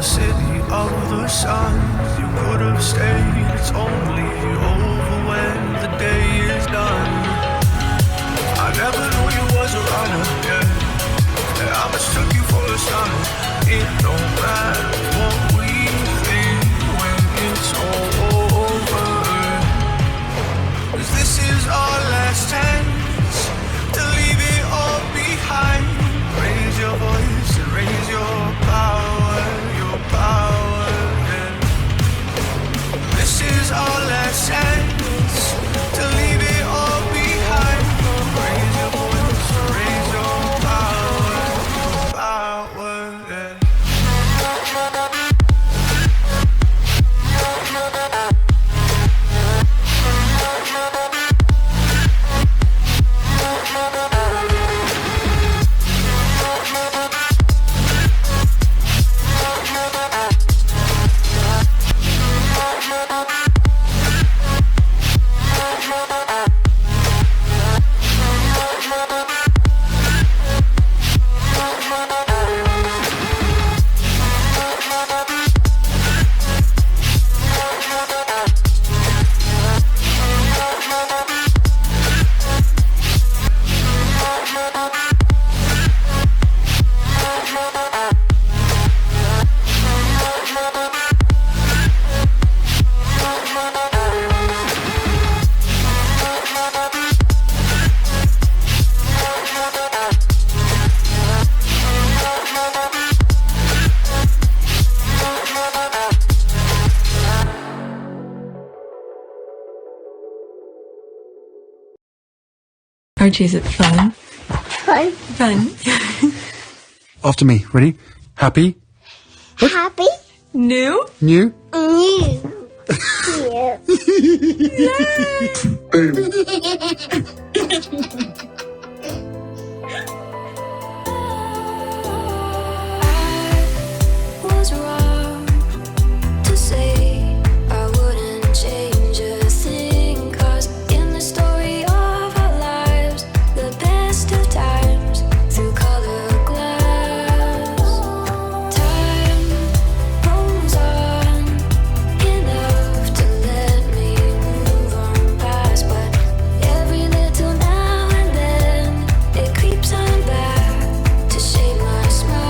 the city of the sun. You could have stayed, it's only over when the day is done. I never knew you was a runner, yeah. I mistook you for a son. It don't matter what we think when it's all over. 'Cause this is our last chance to leave it all behind. Raise your voice and raise your power, yeah. This is our last chance to leave it all behind. Raise your voice and raise your power, yeah. Archie, is it fun? Fun. Fun. After me. Ready? Happy? Happy. New? New? New. Was wrong to say I wouldn't change a thing, 'cause in the story of our lives, the best of times through colored glass, time rolls on enough to let me move on past, but every little now and then it creeps on back to shape my smile.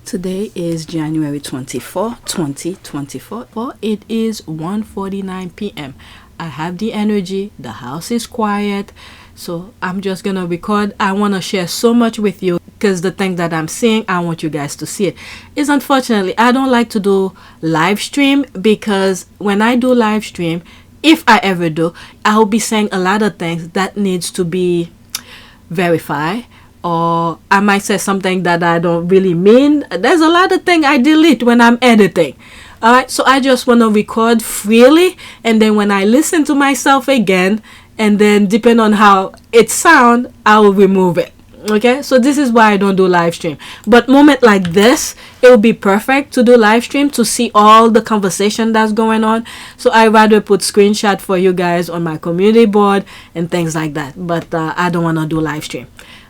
Today is January 24, 2024. It is 1:49 p.m. I have the energy. The house is quiet. So I'm just going to record. I want to share so much with you because the thing that I'm seeing, I want you guys to see it. Is unfortunately, I don't like to do live stream because when I do live stream, if I ever do, I'll be saying a lot of things that needs to be verified. Or I might say something that I don't really mean. There's a lot of things I delete when I'm editing. Alright, so I just want to record freely, and then when I listen to myself again, and then depending on how it sounds, I will remove it. Okay, so this is why I don't do live stream. But moment like this, it will be perfect to do live stream to see all the conversation that's going on. So I rather put screenshot for you guys on my community board and things like that. But I don't want to do live stream.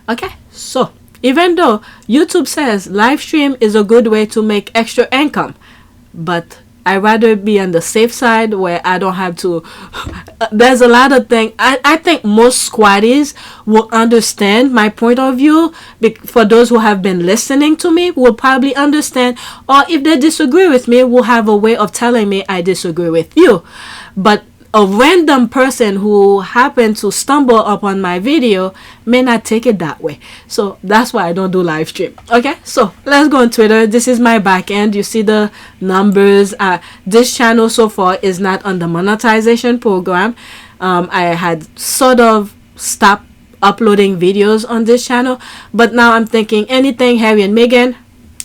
Okay, so even though YouTube says live stream is a good way to make extra income, but I rather be on the safe side where I don't have to. There's a lot of things. I think most squatties will understand my point of view. For those who have been listening to me, will probably understand. Or if they disagree with me, will have a way of telling me I disagree with you. But a random person who happened to stumble upon my video may not take it that way. So that's why I don't do live stream. Okay, so let's go on Twitter. This is my back end. You see the numbers. This channel so far is not on the monetization program. I had sort of stopped uploading videos on this channel, but now I'm thinking anything Harry and Meghan,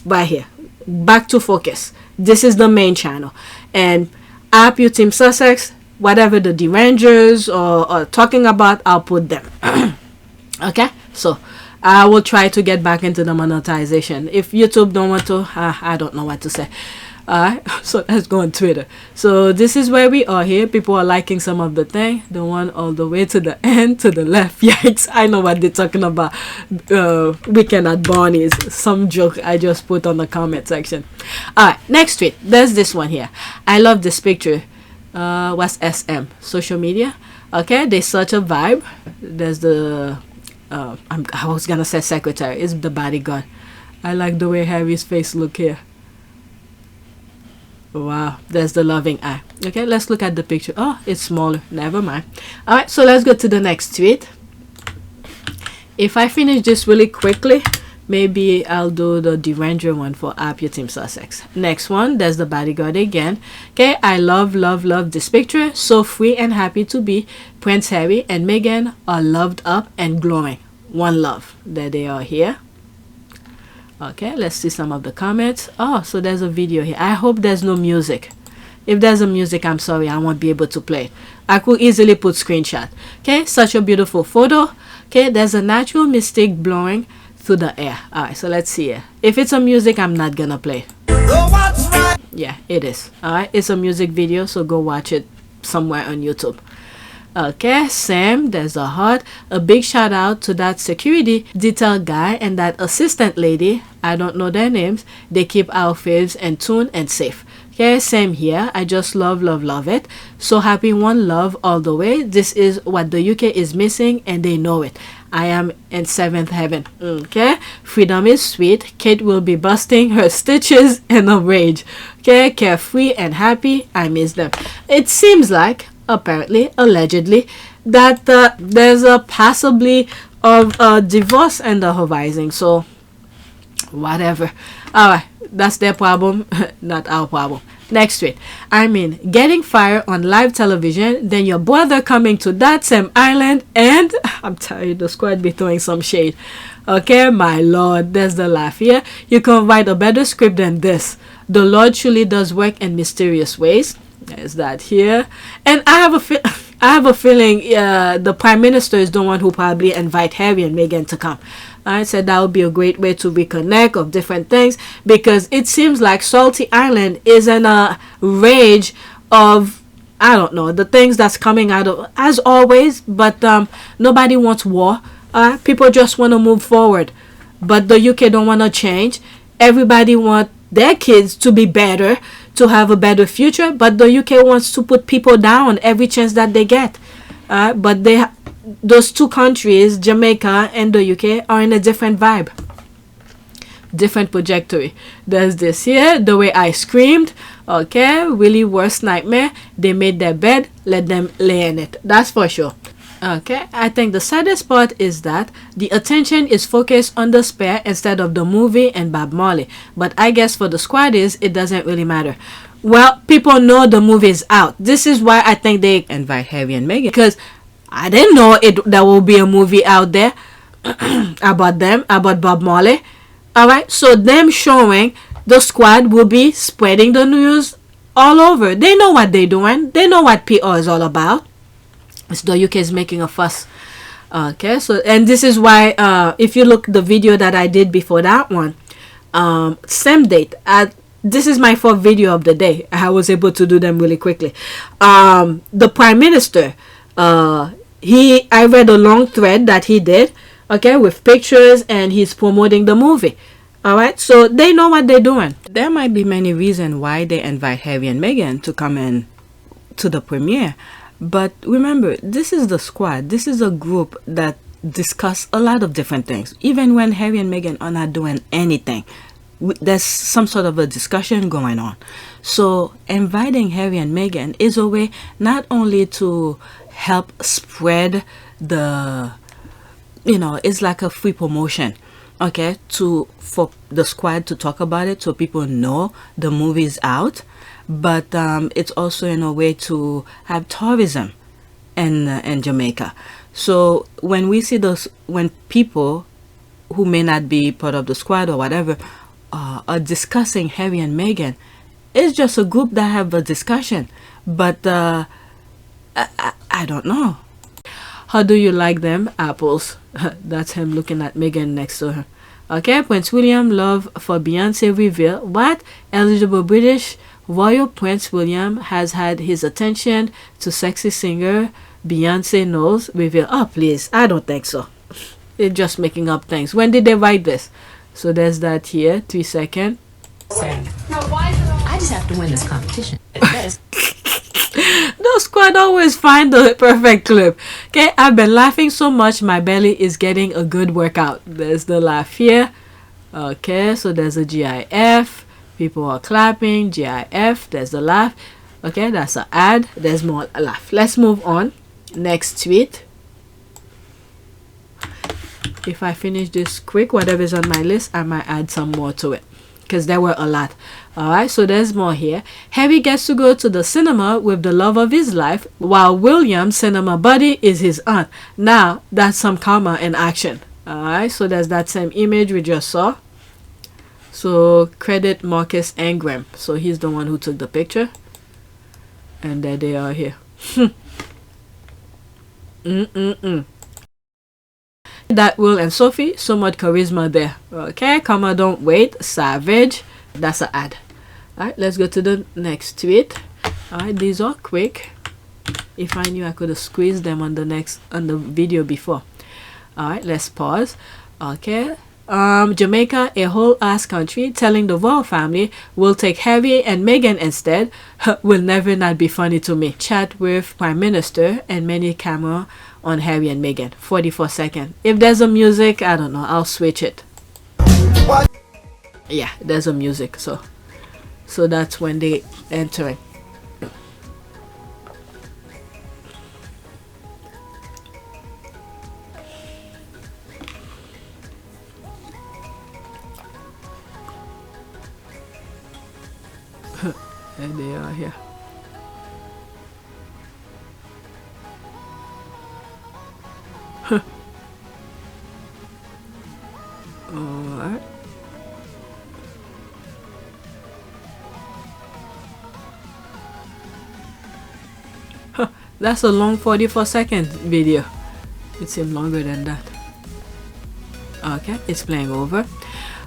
right here, back to focus. This is the main channel, and app you Team Sussex, whatever the derangers or talking about, I'll put them. Okay, so I will try to get back into the monetization. If YouTube don't want to, I don't know what to say. Alright, so let's go on Twitter. So this is where we are here. People are liking some of the thing. The one all the way to the end, to the left. Yikes, I know what they're talking about. Weekend at Barney's. Some joke I just put on the comment section. Alright, next tweet. There's this one here. I love this picture. What's SM? Social media. Okay, they such a vibe. There's the I was gonna say secretary. It's the bodyguard. I like the way Harry's face look here. Wow, there's the loving eye. Okay, let's look at the picture. Oh, it's smaller. Never mind. All right, so let's go to the next tweet. If I finish this really quickly, maybe I'll do the Deranger one for Up Your Team Sussex. Next one, there's the bodyguard again. Okay, I love this picture. So free and happy to be. Prince Harry and Meghan are loved up and glowing. One love. There they are here. Okay, let's see some of the comments. Oh, so there's a video here. I hope there's no music. If there's a music, I'm sorry, I won't be able to play it. I could easily put screenshot. Okay, such a beautiful photo. Okay, there's a natural mystic blowing through the air. All right, so let's see it. If it's a music, I'm not gonna play it. Yeah, it is. All right, it's a music video, so go watch it somewhere on YouTube. Okay, Sam, there's a heart. A big shout out to that security detail guy and that assistant lady. I don't know their names. They keep our faves in tune and safe. Okay, same here. I just love it. So happy, one love all the way. This is what the UK is missing and they know it. I am in seventh heaven. Okay, freedom is sweet. Kate will be busting her stitches in a rage. Okay, carefree and happy. I miss them. It seems like, apparently, allegedly, that there's a possibly of a divorce in the horizon. So whatever. All right, that's their problem, not our problem. Next tweet. I mean, getting fired on live television, then your brother coming to that same island, and I'm telling you, the squad be throwing some shade. Okay, my lord, there's the laugh here. You can write a better script than this. The Lord truly does work in mysterious ways. There's that here. And I have a feeling the Prime Minister is the one who probably invite Harry and Meghan to come. I said that would be a great way to reconnect of different things, because it seems like Salty Island is in a rage of, I don't know, the things that's coming out of, as always, but nobody wants war. People just want to move forward, but the UK don't want to change. Everybody want their kids to be better, to have a better future, but the UK wants to put people down every chance that they get. But those two countries, Jamaica and the UK, are in a different vibe, different trajectory. There's this here, the way I screamed. Okay, really worst nightmare. They made their bed, let them lay in it. That's for sure. Okay, I think the saddest part is that the attention is focused on the spare instead of the movie and Bob Marley. But I guess for the squaddies, it doesn't really matter. Well, people know the movie is out. This is why I think they invite Harry and Meghan, because I didn't know there will be a movie out there about them, about Bob Marley. Alright, so them showing the squad will be spreading the news all over. They know what they're doing. They know what PR is all about. So the UK is making a fuss. Okay, so, and this is why if you look the video that I did before that one, same date, this is my fourth video of the day. I was able to do them really quickly. The Prime Minister, I read a long thread that he did, okay, with pictures, and he's promoting the movie. Alright, so they know what they're doing. There might be many reasons why they invite Harry and Meghan to come in to the premiere. But remember, this is the squad. This is a group that discuss a lot of different things. Even when Harry and Meghan are not doing anything, there's some sort of a discussion going on. So inviting Harry and Meghan is a way not only to help spread the, it's like a free promotion, okay, for the squad to talk about it so people know the movie is out. But it's also in a way to have tourism in Jamaica. So when we see when people who may not be part of the squad or whatever are discussing Harry and Meghan, it's just a group that have a discussion. But I don't know. How do you like them apples? That's him looking at Meghan next to her. Okay, Prince William love for Beyonce reveal. What? Eligible British royal Prince William has had his attention to sexy singer Beyonce knows reveal. Oh, please. I don't think so. They're just making up things. When did they write this? So there's that here. 3 seconds. I just have to win this competition. That is No, squad always find the perfect clip. Okay, I've been laughing so much my belly is getting a good workout. There's the laugh here. Okay, so there's a GIF. People are clapping. GIF. There's the laugh. Okay, that's an ad. There's more laugh. Let's move on. Next tweet. If I finish this quick, whatever's on my list, I might add some more to it, because there were a lot. Alright, so there's more here. Harry gets to go to the cinema with the love of his life, while William's cinema buddy is his aunt. Now, that's some karma in action. Alright, so there's that same image we just saw. So, credit Marcus Ingram. So, he's the one who took the picture. And there they are here. That Will and Sophie, so much charisma there. Okay, comma, don't wait. Savage. That's an ad. Alright, let's go to the next tweet. Alright, these are quick. If I knew I could have squeezed them on the video before. Alright, let's pause. Okay. Jamaica, a whole ass country, telling the royal family we'll take Harry and Meghan instead. Will never not be funny to me. Chat with Prime Minister and many camera on Harry and Meghan. 44 seconds. If there's a music, I don't know, I'll switch it. Yeah, there's a music, so that's when they enter. And they are here. Alright. That's a long 44-second video. It seemed longer than that. Okay, it's playing over.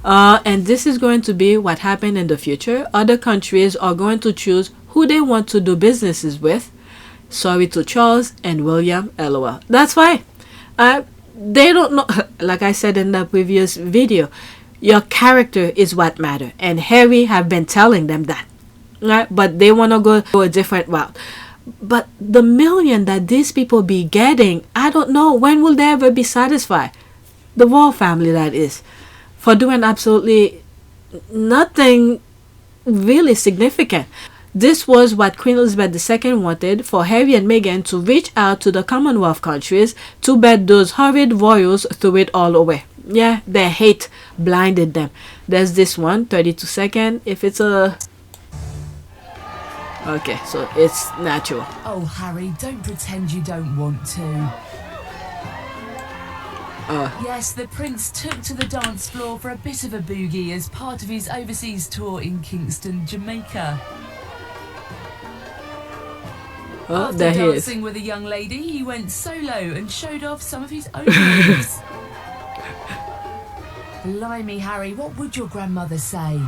And this is going to be what happened in the future. Other countries are going to choose who they want to do businesses with. Sorry to Charles and William, LOL. That's fine. They don't know, like I said in the previous video, your character is what matters. And Harry have been telling them that. Right? But they want to go a different route. But the million that these people be getting, I don't know, when will they ever be satisfied? The royal family, that is. For doing absolutely nothing really significant. This was what Queen Elizabeth II wanted, for Harry and Meghan to reach out to the Commonwealth countries. Too bad those horrid royals threw it all away. Yeah, their hate blinded them. There's this one, 32 seconds. If it's a... Okay, so it's natural. Oh, Harry, don't pretend you don't want to. Yes, the Prince took to the dance floor for a bit of a boogie as part of his overseas tour in Kingston, Jamaica. Oh, After there he is. dancing with a young lady, he went solo and showed off some of his own moves. Blimey, Harry, what would your grandmother say?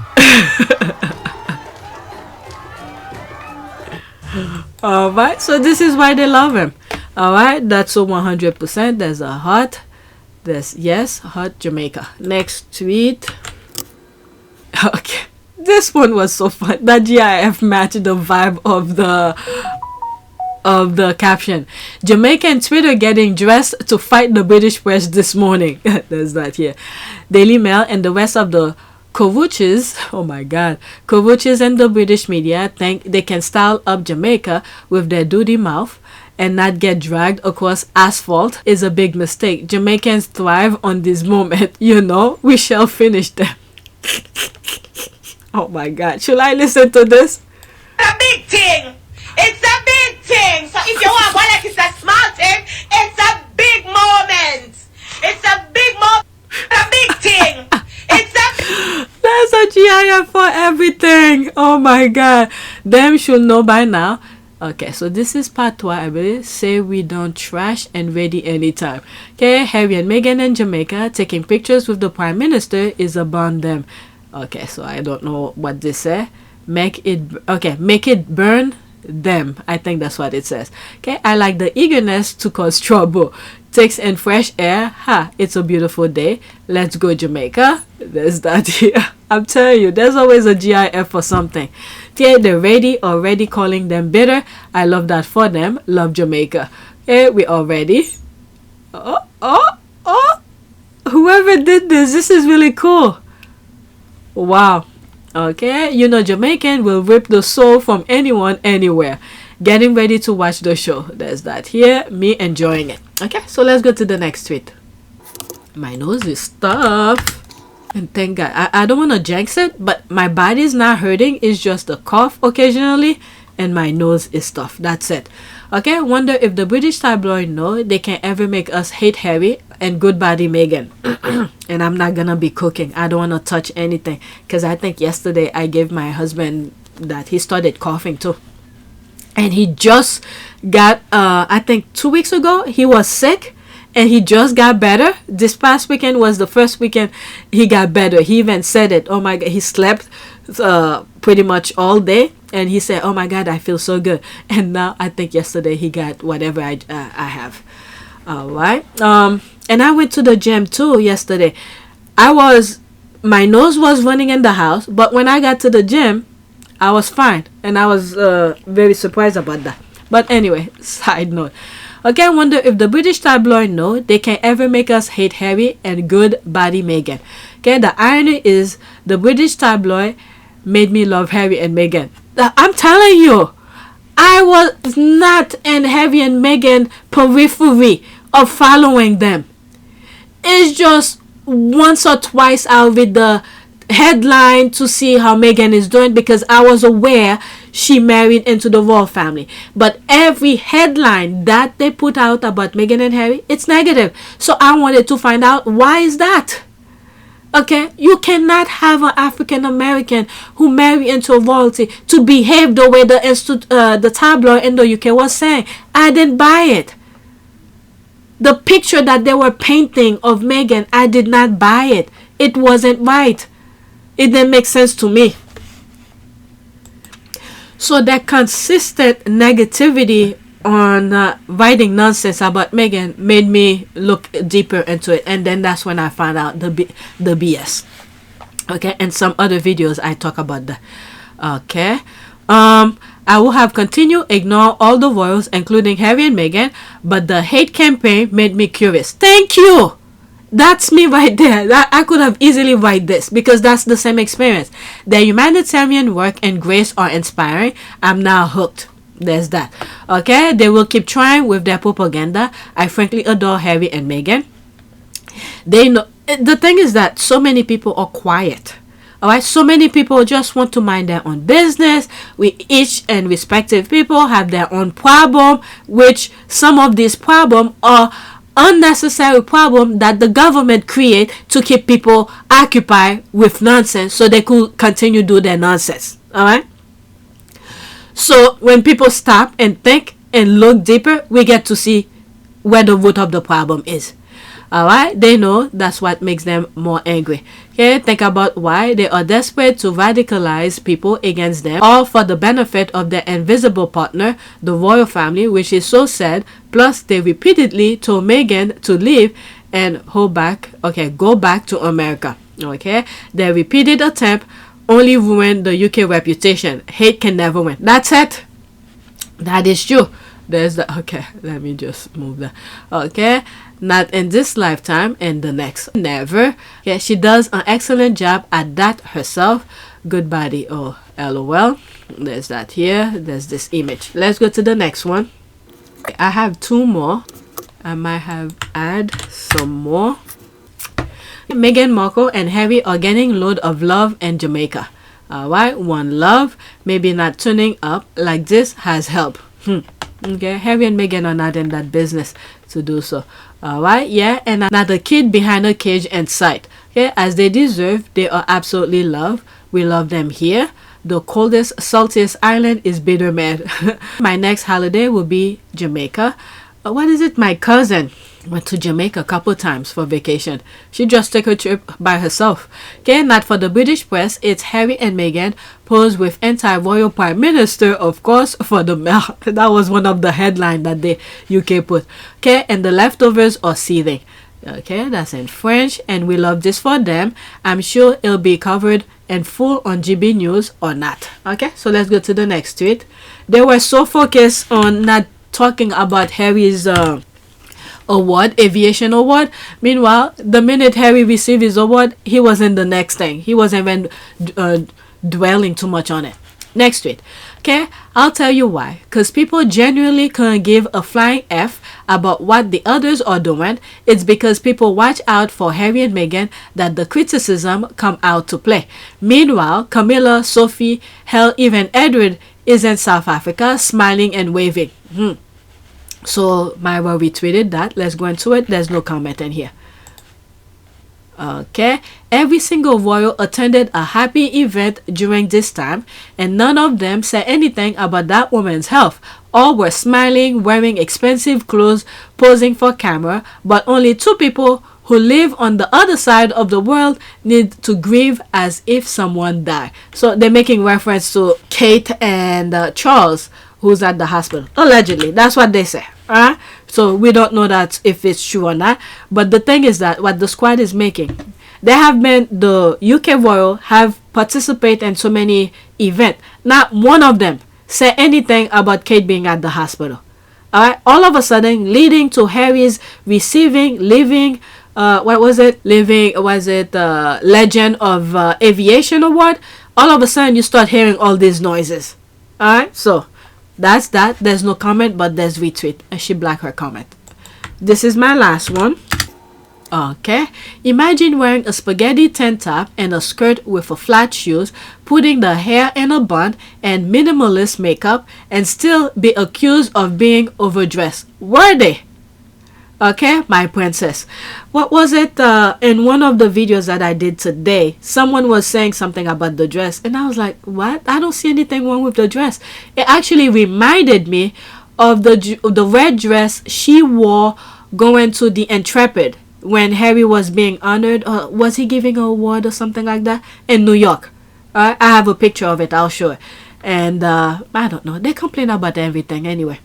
Alright, so this is why they love him. Alright, that's a 100%. There's a heart. There's, yes, hot Jamaica. Next tweet. Okay, this one was so fun. That GIF matched the vibe of the caption. Jamaican Twitter getting dressed to fight the British press this morning. There's that here. Daily Mail and the rest of the Covuches, oh my god, Covuches and the British media think they can style up Jamaica with their duty mouth and not get dragged across asphalt is a big mistake. Jamaicans thrive on this moment. You know, we shall finish them. Oh my god, should I listen to this? It's a big thing. It's a big thing. So if you want one like it's a small thing, it's a big moment. It's a big moment. It's a big thing. It's a There's a GIF for everything. Oh my god. Them should know by now. Okay, so this is patois, I believe. Say we don't trash and ready anytime. Okay, Harry and Meghan in Jamaica taking pictures with the Prime Minister is upon them. Okay, so I don't know what this say. Make it burn them. I think that's what it says. Okay, I like the eagerness to cause trouble. Takes in fresh air. Ha, it's a beautiful day. Let's go Jamaica. There's that here. I'm telling you, there's always a GIF for something. Yeah, they're ready, already calling them bitter. I love that for them. Love Jamaica. Okay, we all ready. Oh. Whoever did this is really cool. Wow. Okay, you know Jamaican will rip the soul from anyone, anywhere. Getting ready to watch the show. There's that here. Me enjoying it. Okay, so let's go to the next tweet. My nose is stuffed. And thank God. I don't want to jinx it, but my body's not hurting. It's just a cough occasionally, and my nose is stuffed. That's it. Okay, wonder if the British tabloid know they can ever make us hate Harry and good body Meghan. And I'm not gonna be cooking. I don't want to touch anything, because I think yesterday I gave my husband that he started coughing too. And he just got, I think 2 weeks ago, he was sick. And he just got better. This past weekend was the first weekend he got better. He even said it. Oh my God, he slept pretty much all day. And he said, oh my God, I feel so good. And now I think yesterday he got whatever I have. All right. And I went to the gym too yesterday. My nose was running in the house. But when I got to the gym, I was fine. And I was very surprised about that. But anyway, side note. Okay, I wonder if the British tabloid know they can ever make us hate Harry and good body Meghan. Okay, the irony is the British tabloid made me love Harry and Meghan. I'm telling you, I was not in Harry and Meghan periphery of following them. It's just once or twice I'll read the headline to see how Meghan is doing, because I was aware she married into the royal family. But every headline that they put out about Meghan and Harry, it's negative. So I wanted to find out, why is that? Okay, you cannot have an African American who marry into royalty to behave the way the tabloid in the UK was saying. I didn't buy it. The picture that they were painting of Meghan, I did not buy it. It wasn't right. It didn't make sense to me. So that consistent negativity on writing nonsense about Meghan made me look deeper into it, and then that's when I found out the BS. Okay, and some other videos I talk about that. Okay, I will have continued ignore all the royals, including Harry and Meghan, but the hate campaign made me curious. Thank you. That's me right there. I could have easily write this, because that's the same experience. Their humanitarian work and grace are inspiring. I'm now hooked. There's that. Okay, they will keep trying with their propaganda. I frankly adore Harry and Meghan. They know. The thing is that so many people are quiet. All right, so many people just want to mind their own business. We each and respective people have their own problem, which some of these problems are unnecessary problem that the government create to keep people occupied with nonsense so they could continue do their nonsense. All right, so when people stop and think and look deeper, we get to see where the root of the problem is. All right, they know that's what makes them more angry. Okay, think about why they are desperate to radicalize people against them, all for the benefit of their invisible partner, the royal family, which is so sad. Plus, they repeatedly told Meghan to leave and go back to America. Okay, their repeated attempt only ruined the UK reputation. Hate can never win. That's it. That is true. There's the okay. Let me just move that. Okay. Not in this lifetime, in the next. Never. Yeah, she does an excellent job at that herself. Good body. Oh, LOL. There's that here. There's this image. Let's go to the next one. I have two more. I might have add some more. Meghan Markle and Harry are getting load of love in Jamaica. Alright, one love. Maybe not turning up like this has helped. Okay, Harry and Meghan are not in that business to do so. Alright, yeah, and not a kid behind a cage in sight. Okay, as they deserve, they are absolutely loved. We love them here. The coldest, saltiest island is Bitterman. My next holiday will be Jamaica. What is it? My cousin went to Jamaica a couple times for vacation. She just took a trip by herself. Okay, not for the British press. It's Harry and Meghan posed with anti-royal prime minister, of course, for the Mail. That was one of the headlines that the UK put. Okay, and the leftovers are seething. Okay, that's in French, and we love this for them. I'm sure it'll be covered in full on GB News or not. Okay, so let's go to the next tweet. They were so focused on not talking about Harry's award, aviation award. Meanwhile, the minute Harry received his award, he was in the next thing. He wasn't even dwelling too much on it. Next tweet. Okay, I'll tell you why. Because people genuinely couldn't give a flying F about what the others are doing. It's because people watch out for Harry and Meghan that the criticism come out to play. Meanwhile, Camilla, Sophie, hell, even Edward is in South Africa smiling and waving. So Myra retweeted that. Let's go into it. There's no comment in here. Okay, every single royal attended a happy event during this time, and none of them said anything about that woman's health. All were smiling, wearing expensive clothes, posing for camera, but only 2 people who live on the other side of the world need to grieve as if someone died. So they're making reference to Kate and Charles, who's at the hospital. Allegedly, that's what they say. Alright, so we don't know that if it's true or not. But the thing is that what the squad is making, they have been, the UK royal have participated in so many events. Not one of them said anything about Kate being at the hospital. Alright, all of a sudden, leading to Harry's living Legend of Aviation Award. All of a sudden, you start hearing all these noises. Alright, so that's that. There's no comment, but there's retweet. And she blacked her comment. This is my last one. Okay, imagine wearing a spaghetti tank top and a skirt with a flat shoes, putting the hair in a bun and minimalist makeup, and still be accused of being overdressed. Were they? Okay, my princess. What was it in one of the videos that I did today? Someone was saying something about the dress, and I was like, what? I don't see anything wrong with the dress. It actually reminded me of the red dress she wore going to the Intrepid when Harry was being honored. Was he giving an award or something like that in New York? I have a picture of it. I'll show it. And I don't know. They complain about everything anyway.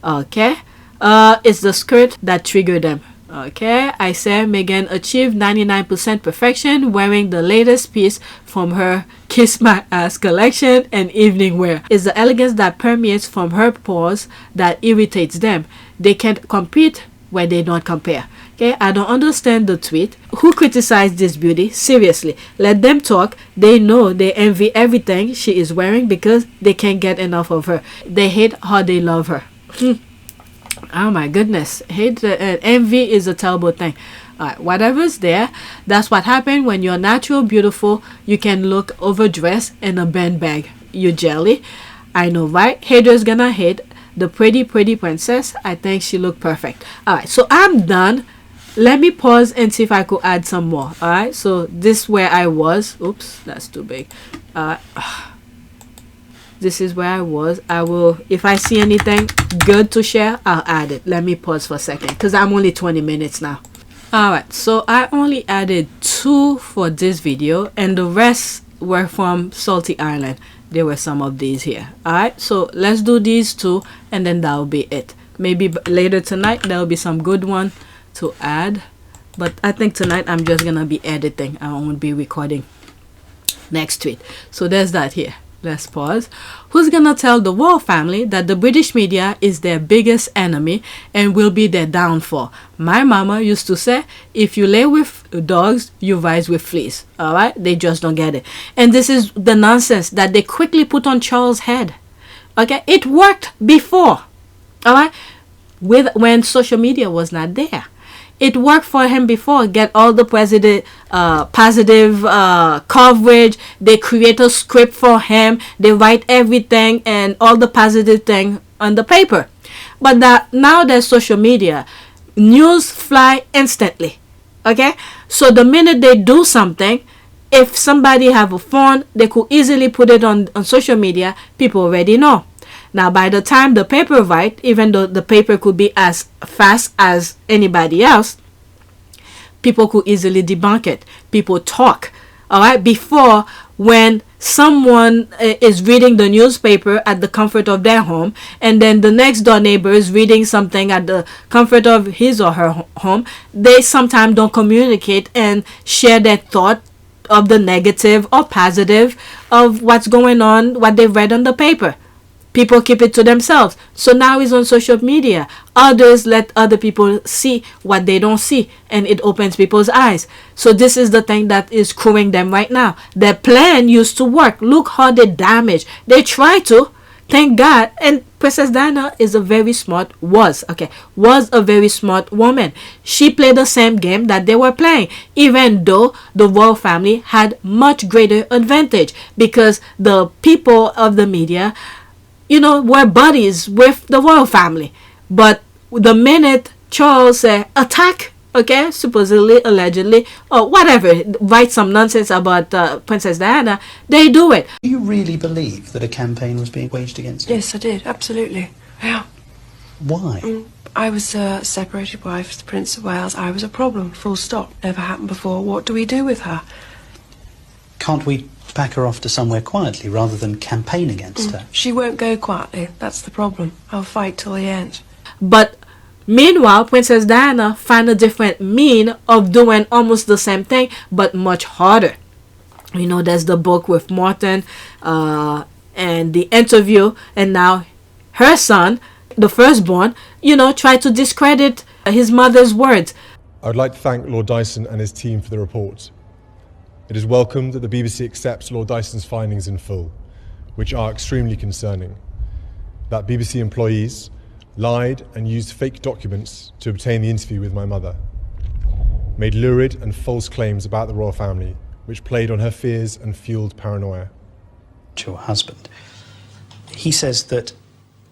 Okay. It's the skirt that triggered them. Okay, I said Meghan achieved 99% perfection wearing the latest piece from her Kiss My Ass collection and evening wear. It's the elegance that permeates from her pores that irritates them. They can't compete where they don't compare. Okay, I don't understand the tweet. Who criticized this beauty? Seriously, let them talk. They know they envy everything she is wearing because they can't get enough of her. They hate how they love her. Oh my goodness, hate and envy is a terrible thing. Alright, whatever's there, that's what happened when you're natural beautiful. You can look overdressed in a bag. You jelly. I know, right? Haters gonna hate the pretty princess. I think she looked perfect. Alright, so I'm done. Let me pause and see if I could add some more. Alright, so this is where I was. Oops, that's too big. This is where I was. I will, if I see anything good to share, I'll add it. Let me pause for a second because I'm only 20 minutes now. Alright, so I only added 2 for this video and the rest were from Salty Island. There were some of these here. Alright, so let's do these 2 and then that'll be it. Maybe later tonight there'll be some good one to add, but I think tonight I'm just gonna be editing. I won't be recording. Next tweet. So there's that here. Let's pause. Who's gonna tell the royal family that the British media is their biggest enemy and will be their downfall? My mama used to say, if you lay with dogs, you rise with fleas. Alright? They just don't get it. And this is the nonsense that they quickly put on Charles' head. Okay? It worked before. Alright? When social media was not there. It worked for him before. Get all the positive coverage. They create a script for him. They write everything and all the positive thing on the paper. But now there's social media. News fly instantly. Okay? So the minute they do something, if somebody have a phone, they could easily put it on social media. People already know. Now, by the time the paper write, even though the paper could be as fast as anybody else, people could easily debunk it. People talk. All right. Before, when someone is reading the newspaper at the comfort of their home, and then the next door neighbor is reading something at the comfort of his or her home, they sometimes don't communicate and share their thought of the negative or positive of what's going on, what they've read on the paper. People keep it to themselves. So now it's on social media. Others let other people see what they don't see, and it opens people's eyes. So this is the thing that is screwing them right now. Their plan used to work. Look how they damage. They try to. Thank God. And Princess Diana is a very smart, was a very smart woman. She played the same game that they were playing, even though the royal family had much greater advantage, because the people of the media, were buddies with the royal family. But the minute Charles said attack, supposedly, allegedly, or whatever, write some nonsense about Princess Diana, they do it. Do you really believe that a campaign was being waged against her? Yes, I did, absolutely. Yeah. Why? I was a separated wife of the Prince of Wales. I was a problem, full stop. Never happened before. What do we do with her? Can't we pack her off to somewhere quietly rather than campaign against her? She won't go quietly. That's the problem. I'll fight till the end. But meanwhile, Princess Diana found a different mean of doing almost the same thing, but much harder. There's the book with Martin and the interview, and now her son, the firstborn, tried to discredit his mother's words. I would like to thank Lord Dyson and his team for the report. It is welcomed that the BBC accepts Lord Dyson's findings in full, which are extremely concerning. That BBC employees lied and used fake documents to obtain the interview with my mother, made lurid and false claims about the royal family, which played on her fears and fueled paranoia. Your husband, he says that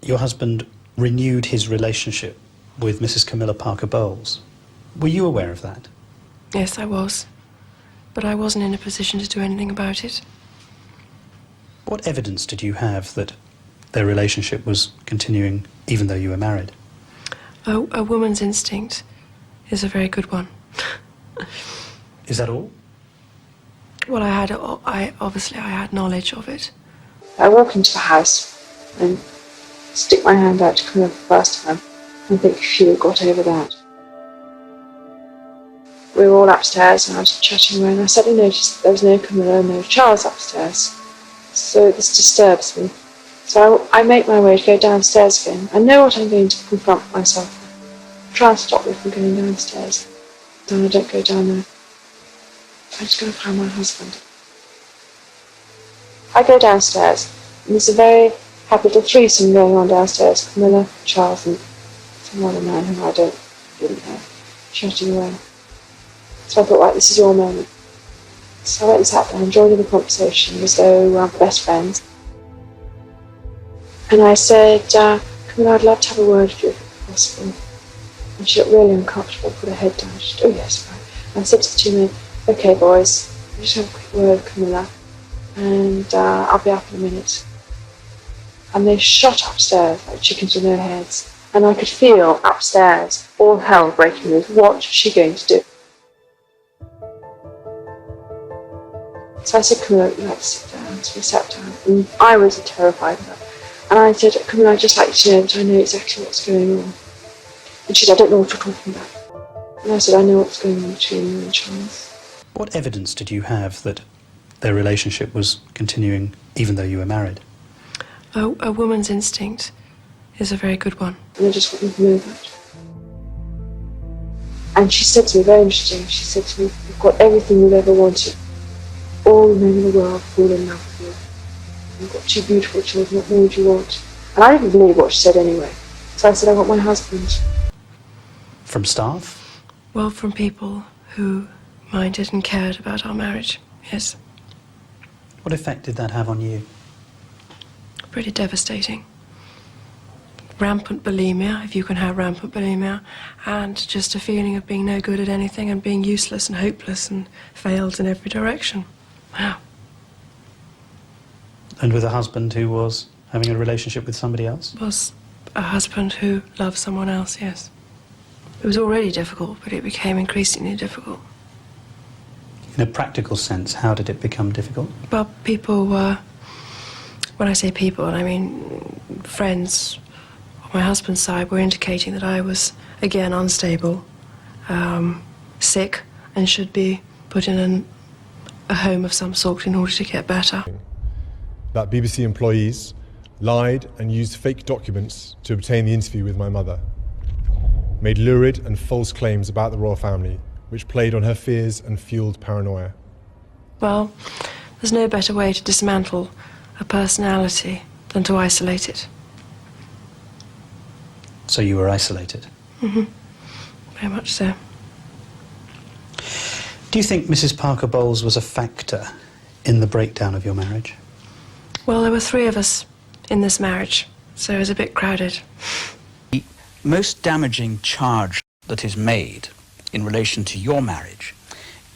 your husband renewed his relationship with Mrs. Camilla Parker Bowles. Were you aware of that? Yes, I was. But I wasn't in a position to do anything about it. What evidence did you have that their relationship was continuing even though you were married? Oh, a woman's instinct is a very good one. Is that all? Well, I obviously had knowledge of it. I walk into the house and stick my hand out to Camilla for the first time and think she would have got over that. We were all upstairs and I was chatting away, and I suddenly noticed that there was no Camilla and no Charles upstairs. So this disturbs me. So I make my way to go downstairs again. I know what I'm going to confront myself with. Try and stop me from going downstairs. Then I don't go down there. I'm just going to find my husband. I go downstairs, and there's a very happy little threesome going on downstairs. Camilla, Charles, and some other man whom I didn't know, chatting away. So I thought, right, this is your moment. So I went and sat down, joined in the conversation as though we were best friends. And I said, Camilla, I'd love to have a word with you if possible. And she looked really uncomfortable, put her head down. She said, oh yes, right. And I said to the two men, okay boys, I'll just have a quick word with Camilla, and I'll be up in a minute. And they shot upstairs like chickens with no heads. And I could feel upstairs all hell breaking loose. What was she going to do? So I said, Camilla, you have to sit down. So we sat down, and I was terrified of her. And I said, Camilla, I'd just like you to know that I know exactly what's going on. And she said, I don't know what you're talking about. And I said, I know what's going on between you and Charles. What evidence did you have that their relationship was continuing even though you were married? Oh, a woman's instinct is a very good one. And I just want you to know that. And she said to me, very interesting, she said to me, you've got everything you've ever wanted. All the men in the world fall in love with you. You've got two beautiful children, what more would you want? And I didn't believe what she said anyway. So I said, I want my husband. From staff? Well, from people who minded and cared about our marriage, yes. What effect did that have on you? Pretty devastating. Rampant bulimia, if you can have rampant bulimia, and just a feeling of being no good at anything and being useless and hopeless and failed in every direction. Wow. And with a husband who was having a relationship with somebody else? Was a husband who loved someone else, yes. It was already difficult, but it became increasingly difficult. In a practical sense, how did it become difficult? Well, people were, when I say people, I mean friends on my husband's side were indicating that I was, again, unstable, sick, and should be put in a home of some sort in order to get better. That BBC employees lied and used fake documents to obtain the interview with my mother, made lurid and false claims about the royal family, which played on her fears and fueled paranoia. Well, there's no better way to dismantle a personality than to isolate it. So you were isolated? Mm-hmm. Very much so. Do you think Mrs. Parker Bowles was a factor in the breakdown of your marriage? Well, there were 3 of us in this marriage, so it was a bit crowded. The most damaging charge that is made in relation to your marriage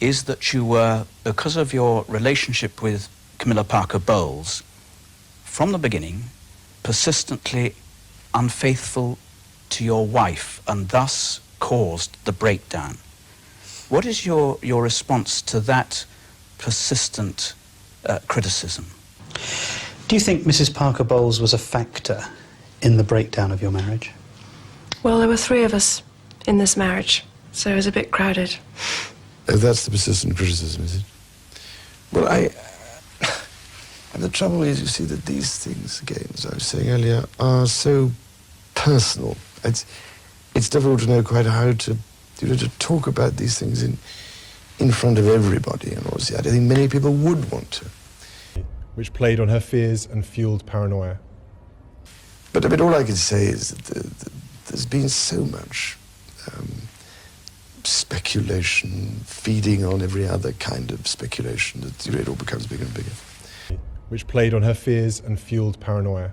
is that you were, because of your relationship with Camilla Parker Bowles, from the beginning, persistently unfaithful to your wife and thus caused the breakdown. What is your response to that persistent criticism? Do you think Mrs. Parker Bowles was a factor in the breakdown of your marriage? Well, there were 3 of us in this marriage, so it was a bit crowded. Oh, that's the persistent criticism, is it? Well, and the trouble is, you see, that these things, again, as I was saying earlier, are so personal. It's difficult to know quite how to, to talk about these things in front of everybody. And obviously, I don't think many people would want to. Which played on her fears and fueled paranoia. But I mean, all I can say is that there's been so much speculation, feeding on every other kind of speculation, that it all becomes bigger and bigger. Which played on her fears and fueled paranoia.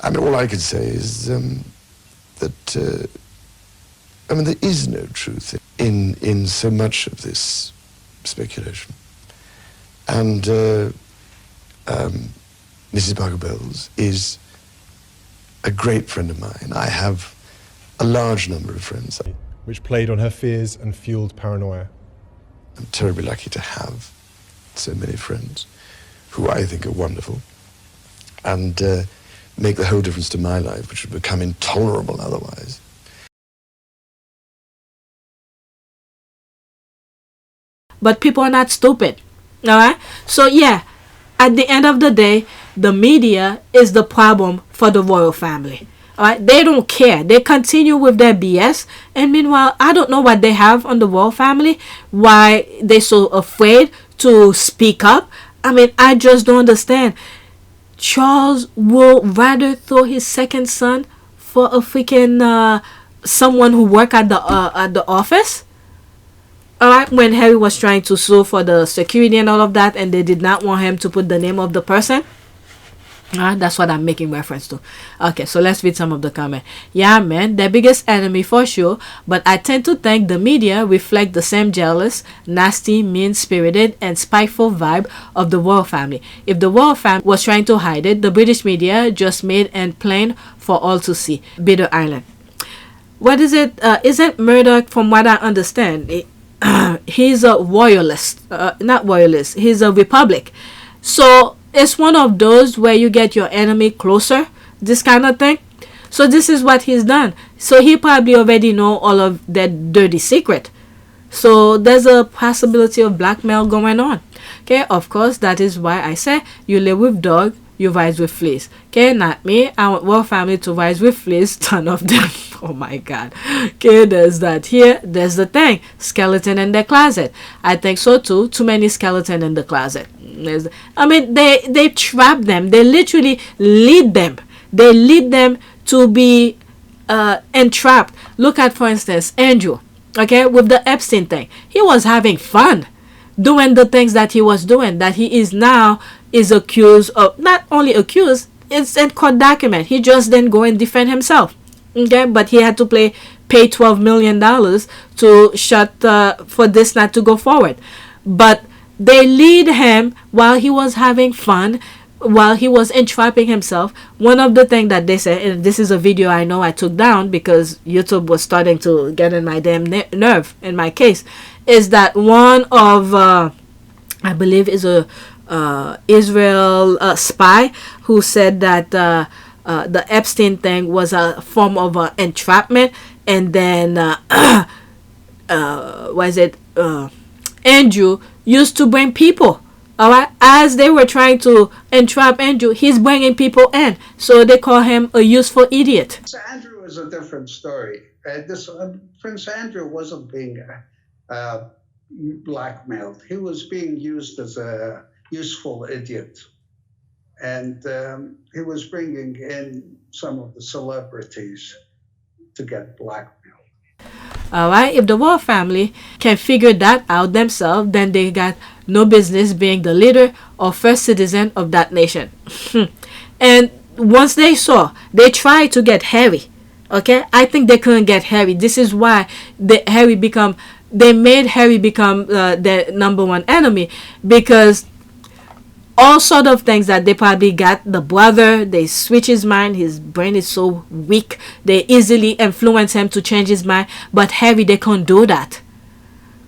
I mean, all I can say is that, I mean, there is no truth in so much of this speculation. And Mrs. Parker Bowles is a great friend of mine. I have a large number of friends. Which played on her fears and fueled paranoia. I'm terribly lucky to have so many friends who I think are wonderful and make the whole difference to my life, which would become intolerable otherwise. But people are not stupid. Alright? So yeah, at the end of the day, the media is the problem for the royal family. Alright? They don't care. They continue with their BS. And meanwhile, I don't know what they have on the royal family, why they're so afraid to speak up. I mean, I just don't understand. Charles will rather throw his second son for a freaking someone who work at the office. Alright, when Harry was trying to sue for the security and all of that, and they did not want him to put the name of the person. That's what I'm making reference to. Okay, so let's read some of the comment. Yeah, man, their biggest enemy for sure, but I tend to think the media reflect the same jealous, nasty, mean-spirited, and spiteful vibe of the royal family. If the royal family was trying to hide it, the British media just made it plain for all to see. Bitter Island. What is it? Isn't Murdoch, from what I understand, he's a royalist, not royalist, he's a republic. So it's one of those where you get your enemy closer, this kind of thing. So this is what he's done. So he probably already know all of that dirty secret. So there's a possibility of blackmail going on. Okay, of course, that is why I say you live with dog, you rise with fleas. Okay, not me. I want royal family to rise with fleas, ton of them. Oh my god. Okay, there's that. Here, there's the thing. Skeleton in the closet. I think so too. Too many skeleton in the closet. I mean, they trap them. They literally lead them. They lead them to be entrapped. Look at, for instance, Andrew. Okay, with the Epstein thing. He was having fun doing the things that he was doing, that he is now is accused of. Not only accused, it's in court document. He just didn't go and defend himself. Okay, but he had to pay $12 million to shut for this not to go forward. But they lead him while he was having fun, while he was entrapping himself. One of the things that they said, and this is a video I know I took down because YouTube was starting to get in my damn nerve in my case, is that one of I believe is a Israel spy who said that the Epstein thing was a form of entrapment, and then Andrew used to bring people. All right, as they were trying to entrap Andrew, he's bringing people in, so they call him a useful idiot. Andrew is a different story. Prince Andrew wasn't being blackmailed. He was being used as a useful idiot, and he was bringing in some of the celebrities to get blackmailed. Alright, if the royal family can figure that out themselves, then they got no business being the leader or first citizen of that nation. And once they tried to get Harry. Okay, I think they couldn't get Harry. This is why they made Harry become their number one enemy, because all sort of things that they probably got the brother, they switch his mind, his brain is so weak, they easily influence him to change his mind. But Harry, they can't do that,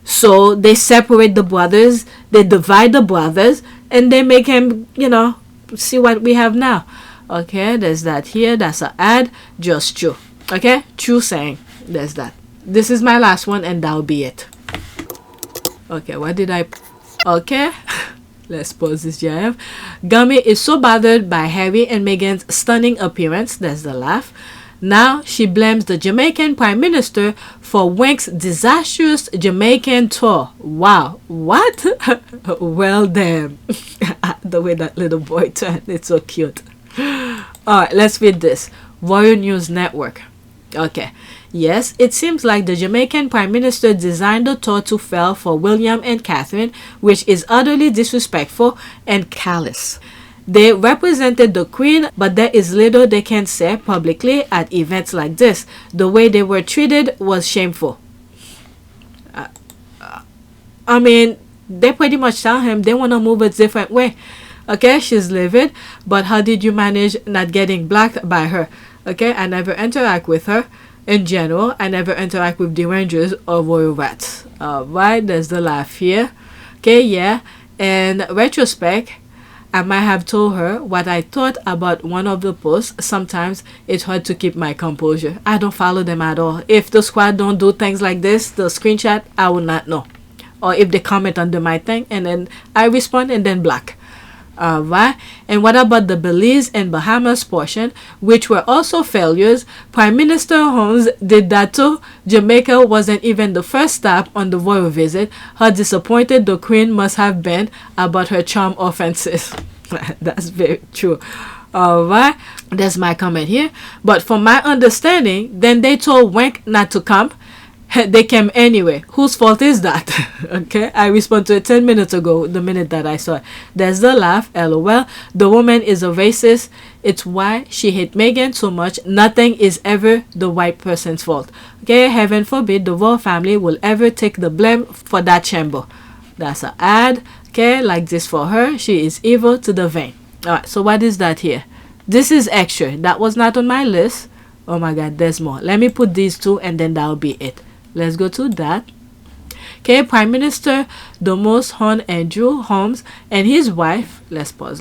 so they separate the brothers, they divide the brothers, and they make him, see what we have now. Okay, there's that here, that's an ad, just true. Okay, true saying, there's that. This is my last one, and that'll be it. Okay, what did I okay. Let's pause this GIF. Gummy is so bothered by Harry and Meghan's stunning appearance. That's the laugh. Now she blames the Jamaican Prime Minister for Wink's disastrous Jamaican tour. Wow. What? Well, damn. The way that little boy turned. It's so cute. Alright, let's read this. Royal News Network. Okay. Yes, it seems like the Jamaican Prime Minister designed the tour to fail for William and Catherine, which is utterly disrespectful and callous. They represented the Queen, but there is little they can say publicly at events like this. The way they were treated was shameful. I mean, they pretty much tell him they want to move a different way. Okay, she's livid, but how did you manage not getting blacked by her? Okay, I never interact with her. In general, I never interact with the Rangers or royal rats. Right, there's the laugh here. Okay, yeah. In retrospect, I might have told her what I thought about one of the posts. Sometimes it's hard to keep my composure. I don't follow them at all. If the squad don't do things like this, the screenshot, I will not know. Or if they comment under my thing and then I respond and then block. Right? And what about the Belize and Bahamas portion, which were also failures? Prime Minister Holmes did that too. Jamaica wasn't even the first stop on the royal visit. How disappointed the Queen must have been about her charm offenses. That's very true. Alright, that's my comment here. But from my understanding, then they told Wink not to come. They came anyway. Whose fault is that? Okay, I responded to it 10 minutes ago, the minute that I saw it. There's the laugh, lol. The woman is a racist. It's why she hate Meghan so much. Nothing is ever the white person's fault. Okay, heaven forbid the royal family will ever take the blame for that chamber. That's an ad. Okay, like this for her. She is evil to the vein. Alright, so what is that here? This is extra. That was not on my list. Oh my god, there's more. Let me put these two and then that'll be it. Let's go to that. Okay, Prime Minister Domos Hon Andrew Holmes and his wife, let's pause.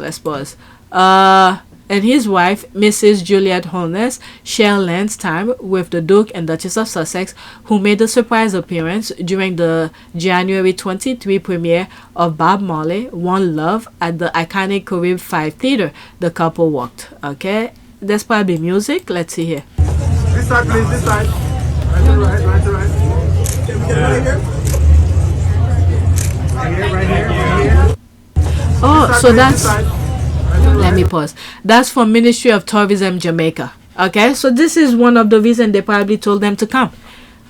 And his wife, Mrs. Juliet Holness, share Land's time with the Duke and Duchess of Sussex, who made a surprise appearance during the January 23 premiere of Bob Marley, One Love, at the iconic Carib 5 Theatre. The couple walked. Okay, there's probably music. Let's see here. This side, please, this side. Right to right, right to right. Can we get right here? Right here. Oh, so that's... Let me pause. That's from Ministry of Tourism, Jamaica. Okay, so this is one of the reasons they probably told them to come.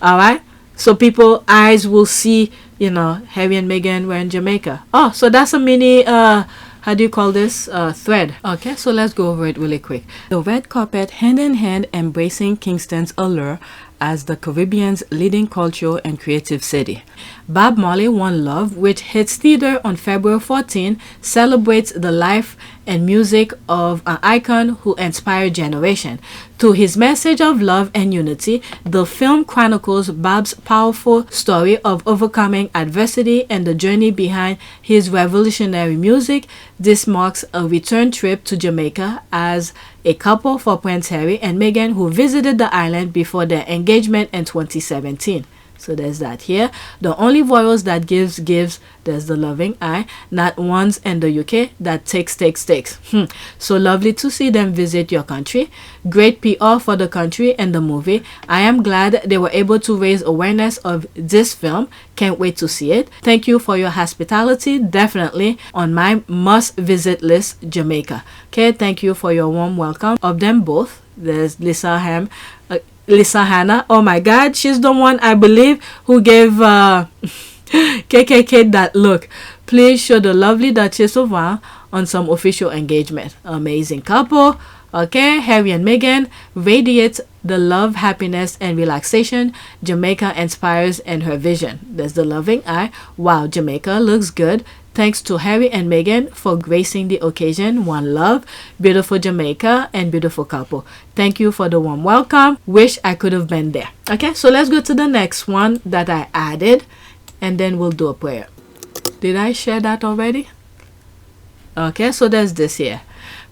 Alright? So people eyes will see, Harry and Meghan were in Jamaica. Oh, so that's a mini how do you call this thread. Okay, so let's go over it really quick. The red carpet hand in hand embracing Kingston's allure as the Caribbean's leading cultural and creative city. Bob Marley One Love, which hits theater on February 14, celebrates the life and music of an icon who inspired generation. Through his message of love and unity, the film chronicles Bob's powerful story of overcoming adversity and the journey behind his revolutionary music. This marks a return trip to Jamaica as a couple for Prince Harry and Meghan, who visited the island before their engagement in 2017. So there's that here. The only royals that gives. There's the loving eye. Not ones in the UK that takes. So lovely to see them visit your country. Great PR for the country and the movie. I am glad they were able to raise awareness of this film. Can't wait to see it. Thank you for your hospitality. Definitely on my must-visit list, Jamaica. Okay, thank you for your warm welcome of them both. There's Lisa Hannah. Oh my God, she's the one, I believe, who gave KKK that look. Please show the lovely Duchess of Wales on some official engagement. Amazing couple. Okay, Harry and Meghan radiates the love, happiness, and relaxation Jamaica inspires in her vision. There's the loving eye. Wow, Jamaica looks good. Thanks to Harry and Meghan for gracing the occasion. One love, beautiful Jamaica, and beautiful couple. Thank you for the warm welcome. Wish I could have been there. Okay, so let's go to the next one that I added, and then we'll do a prayer. Did I share that already? Okay, so there's this here.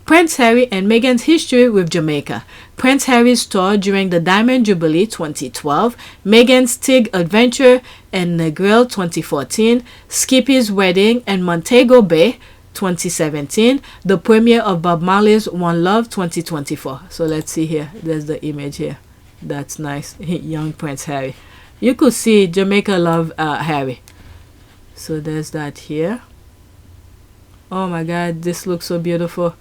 Prince Harry and Meghan's history with Jamaica. Prince Harry's tour during the Diamond Jubilee 2012, Meghan's Tig Adventure in Negril 2014, Skippy's wedding in Montego Bay 2017, the premiere of Bob Marley's One Love 2024. So let's see here. There's the image here. That's nice. Young Prince Harry. You could see Jamaica love Harry. So there's that here. Oh my God, this looks so beautiful.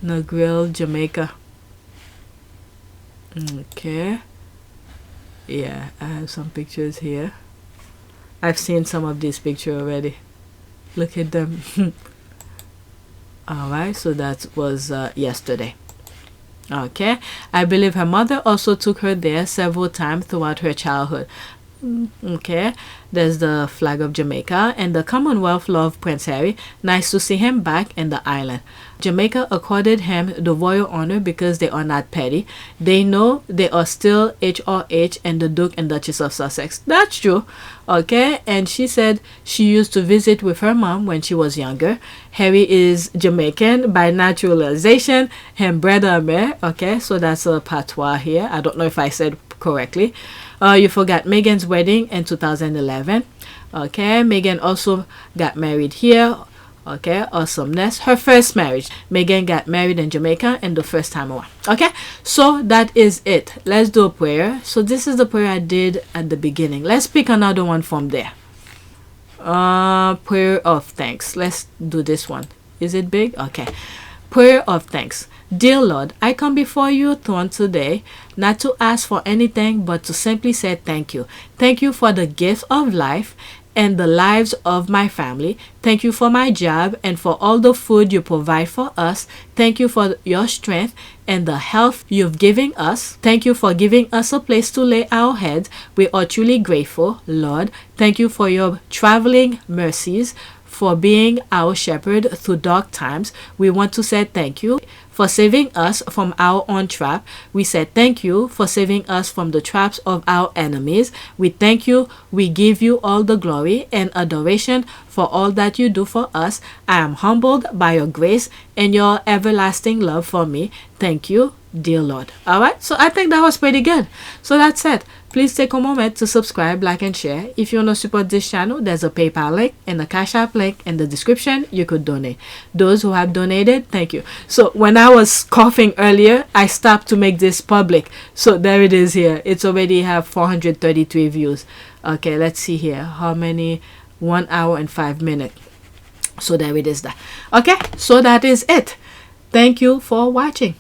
Negril, Jamaica. Okay. Yeah, I have some pictures here. I've seen some of these pictures already. Look at them. Alright, so that was yesterday. Okay. I believe her mother also took her there several times throughout her childhood. Okay, there's the flag of Jamaica and the Commonwealth love Prince Harry. Nice to see him back in the island. Jamaica accorded him the royal honor because they are not petty. They know they are still HRH and the Duke and Duchess of Sussex. That's true. Okay, and she said she used to visit with her mom when she was younger. Harry is Jamaican by naturalization. Him brother Amer. Okay, so that's a patois here. I don't know if I said correctly. You forgot Meghan's wedding in 2011. Okay, Meghan also got married here. Okay, awesomeness. Her first marriage. Meghan got married in Jamaica and the first time around. Okay, so that is it. Let's do a prayer. So this is the prayer I did at the beginning. Let's pick another one from there. Prayer of thanks. Let's do this one. Is it big? Okay. Prayer of thanks. Dear Lord, I come before your throne today, not to ask for anything, but to simply say thank you. Thank you for the gift of life and the lives of my family. Thank you for my job and for all the food you provide for us. Thank you for your strength and the health you've given us. Thank you for giving us a place to lay our heads. We are truly grateful, Lord. Thank you for your traveling mercies, for being our shepherd through dark times. We want to say thank you for saving us from our own trap. We say thank you for saving us from the traps of our enemies. We thank you. We give you all the glory and adoration for all that you do for us. I am humbled by your grace and your everlasting love for me. Thank you, dear Lord. Alright, so I think that was pretty good. So that's it. Please take a moment to subscribe, like, and share. If you want to support this channel, there's a PayPal link and a Cash App link in the description. You could donate. Those who have donated, thank you. So when I was coughing earlier, I stopped to make this public. So there it is here. It's already have 433 views. Okay, let's see here. How many? 1 hour and 5 minutes. So there it is. Okay, so that is it. Thank you for watching.